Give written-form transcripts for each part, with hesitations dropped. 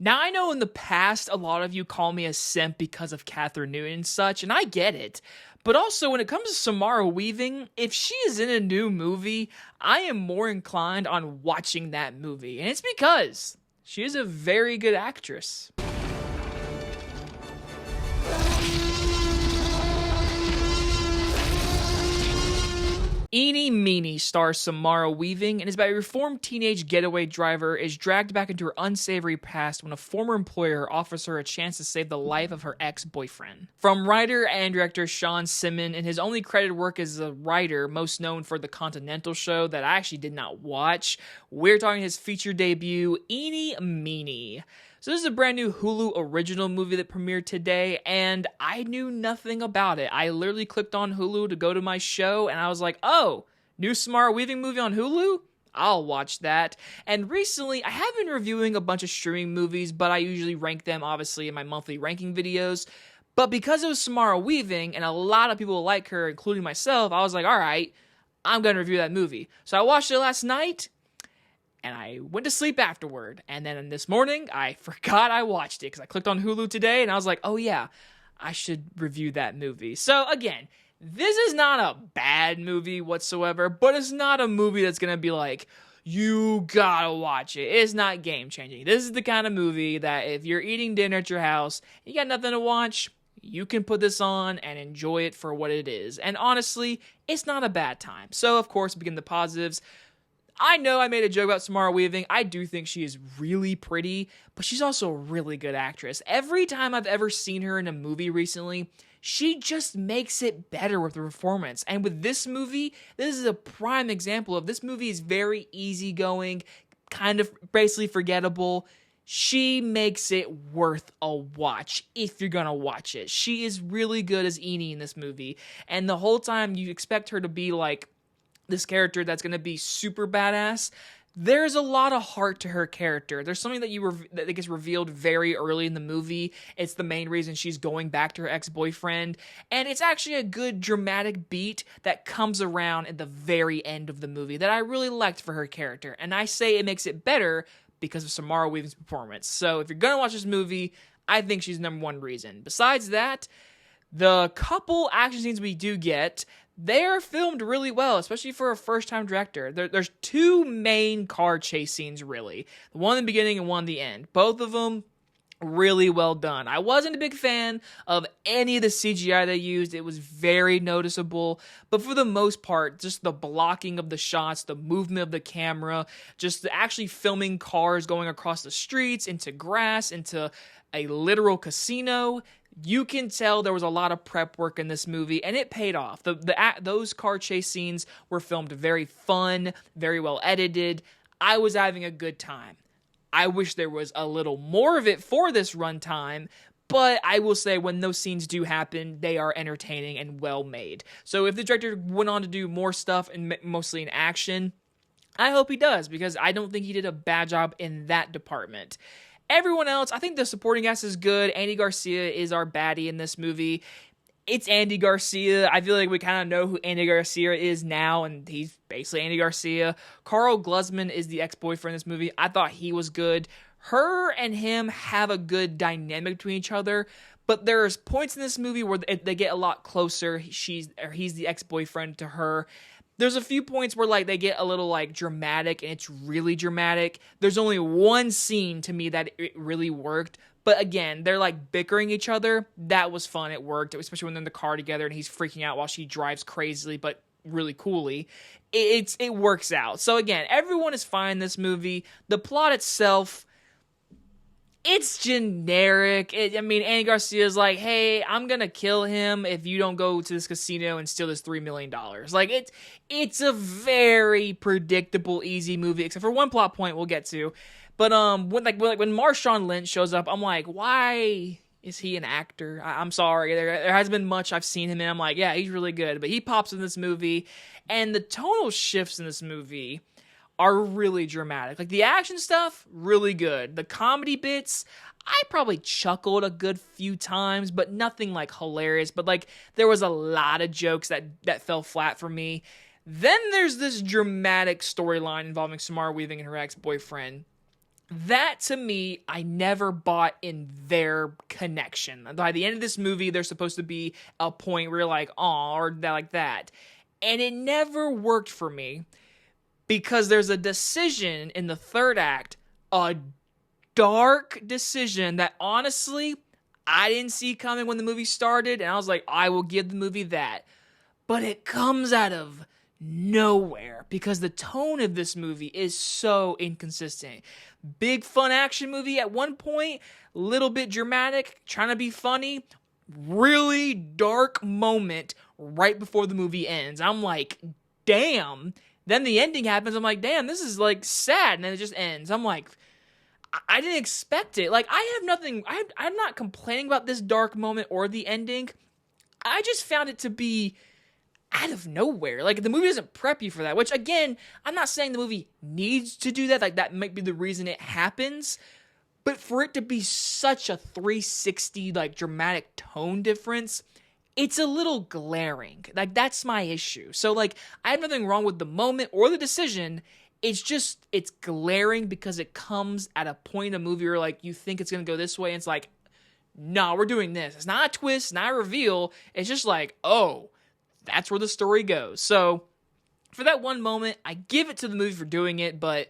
Now, I know in the past, a lot of you call me a simp because of Catherine Newton and such, and I get it. But also, when it comes to Samara Weaving, if she is in a new movie, I am more inclined on watching that movie. And it's because she is a very good actress. Eenie Meanie stars Samara Weaving and is about a reformed teenage getaway driver is dragged back into her unsavory past when a former employer offers her a chance to save the life of her ex-boyfriend. From writer and director Sean Simon, and his only credited work as a writer, most known for The Continental Show that I actually did not watch, we're talking his feature debut, Eenie Meanie. So this is a brand new Hulu original movie that premiered today, and I knew nothing about it. I literally clicked on Hulu to go to my show, and I was like, oh, new Samara Weaving movie on Hulu? I'll watch that. And recently, I have been reviewing a bunch of streaming movies, but I usually rank them, obviously, in my monthly ranking videos. But because it was Samara Weaving, and a lot of people like her, including myself, I was like, all right, I'm going to review that movie. So I watched it last night, and I went to sleep afterward. And then this morning, I forgot I watched it because I clicked on Hulu today and I was like, oh yeah, I should review that movie. So again, this is not a bad movie whatsoever, but it's not a movie that's going to be like, you gotta watch it. It's not game changing. This is the kind of movie that if you're eating dinner at your house, you got nothing to watch, you can put this on and enjoy it for what it is. And honestly, it's not a bad time. So of course, begin the positives. I know I made a joke about Samara Weaving. I do think she is really pretty, but she's also a really good actress. Every time I've ever seen her in a movie recently, she just makes it better with the performance. And with this movie, this is a prime example of this movie is very easygoing, kind of basically forgettable. She makes it worth a watch if you're gonna watch it. She is really good as Eenie in this movie. And the whole time you expect her to be like this character that's going to be super badass. There's a lot of heart to her character. There's something that gets revealed very early in the movie. It's the main reason she's going back to her ex-boyfriend. And it's actually a good dramatic beat that comes around at the very end of the movie that I really liked for her character. And I say it makes it better because of Samara Weaving's performance. So if you're going to watch this movie, I think she's number one reason. Besides that, the couple action scenes we do get, they are filmed really well, especially for a first-time director. There's two main car chase scenes, really. One in the beginning and one in the end. Both of them really well done. I wasn't a big fan of any of the CGI they used. It was very noticeable. But for the most part, just the blocking of the shots, the movement of the camera, just actually filming cars going across the streets, into grass, into a literal casino. You can tell there was a lot of prep work in this movie, and it paid off. Those car chase scenes were filmed very fun, very well edited. I was having a good time. I wish there was a little more of it for this runtime, but I will say when those scenes do happen, they are entertaining and well made. So if the director went on to do more stuff, and mostly in action, I hope he does, because I don't think he did a bad job in that department. Everyone else, I think the supporting cast is good. Andy Garcia is our baddie in this movie. It's Andy Garcia. I feel like we kind of know who Andy Garcia is now, and he's basically Andy Garcia. Karl Glusman is the ex-boyfriend in this movie. I thought he was good. Her and him have a good dynamic between each other, but there's points in this movie where they get a lot closer. He's the ex-boyfriend to her. There's a few points where like they get a little like dramatic, and it's really dramatic. There's only one scene to me that it really worked. But again, they're like bickering each other. That was fun. It worked, especially when they're in the car together and he's freaking out while she drives crazily, but really coolly. It works out. So again, everyone is fine in this movie. The plot itself, it's generic. Andy Garcia's like, hey, I'm gonna kill him if you don't go to this casino and steal this $3 million. Like, it's a very predictable, easy movie, except for one plot point we'll get to. But when Marshawn Lynch shows up, I'm like, why is he an actor? I'm sorry. There hasn't been much I've seen him in. I'm like, yeah, he's really good. But he pops in this movie, and the tonal shifts in this movie are really dramatic. Like, the action stuff, really good. The comedy bits, I probably chuckled a good few times, but nothing like hilarious. But like, there was a lot of jokes that fell flat for me. Then there's this dramatic storyline involving Samara Weaving and her ex-boyfriend. That, to me, I never bought in their connection. By the end of this movie, there's supposed to be a point where you're like, aw, or that, like that. And it never worked for me because there's a decision in the third act, a dark decision that honestly, I didn't see coming when the movie started. And I was like, I will give the movie that. But it comes out of nowhere because the tone of this movie is so inconsistent. Big fun action movie at one point, little bit dramatic, trying to be funny, really dark moment right before the movie ends. I'm like, damn. Then the ending happens. I'm like, damn, this is like sad. And then it just ends. I'm like, I didn't expect it. Like, I have nothing, I'm not complaining about this dark moment or the ending. I just found it to be out of nowhere. Like, the movie doesn't prep you for that, which, again, I'm not saying the movie needs to do that. Like, that might be the reason it happens. But for it to be such a 360, like, dramatic tone difference, it's a little glaring. Like, that's my issue. So, like, I have nothing wrong with the moment or the decision. It's just, it's glaring because it comes at a point in a movie where, like, you think it's going to go this way, and it's like, no, we're doing this. It's not a twist, not a reveal. It's just like, oh, that's where the story goes. So, for that one moment, I give it to the movie for doing it, but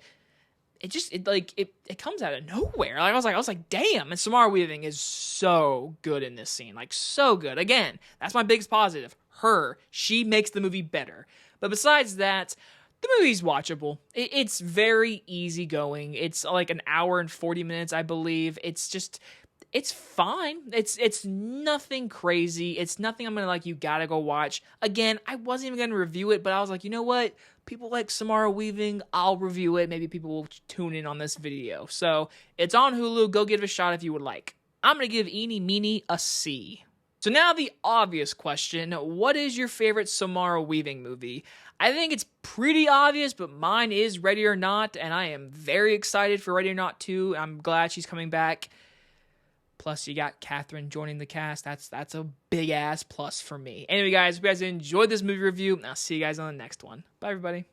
it comes out of nowhere. Like, I was like, damn. And Samara Weaving is so good in this scene. Like, so good. Again, that's my biggest positive. She makes the movie better. But besides that, the movie's watchable. It's very easygoing. It's like an hour and 40 minutes, I believe. It's fine. It's nothing crazy. It's nothing I'm going to like, you gotta go watch. Again, I wasn't even going to review it, but I was like, you know what? People like Samara Weaving, I'll review it. Maybe people will tune in on this video. So, it's on Hulu. Go give it a shot if you would like. I'm going to give Eenie Meanie a C. So now the obvious question, what is your favorite Samara Weaving movie? I think it's pretty obvious, but mine is Ready or Not, and I am very excited for Ready or Not 2. I'm glad she's coming back. Plus, you got Catherine joining the cast. That's a big-ass plus for me. Anyway, guys, hope you guys enjoyed this movie review, and I'll see you guys on the next one. Bye, everybody.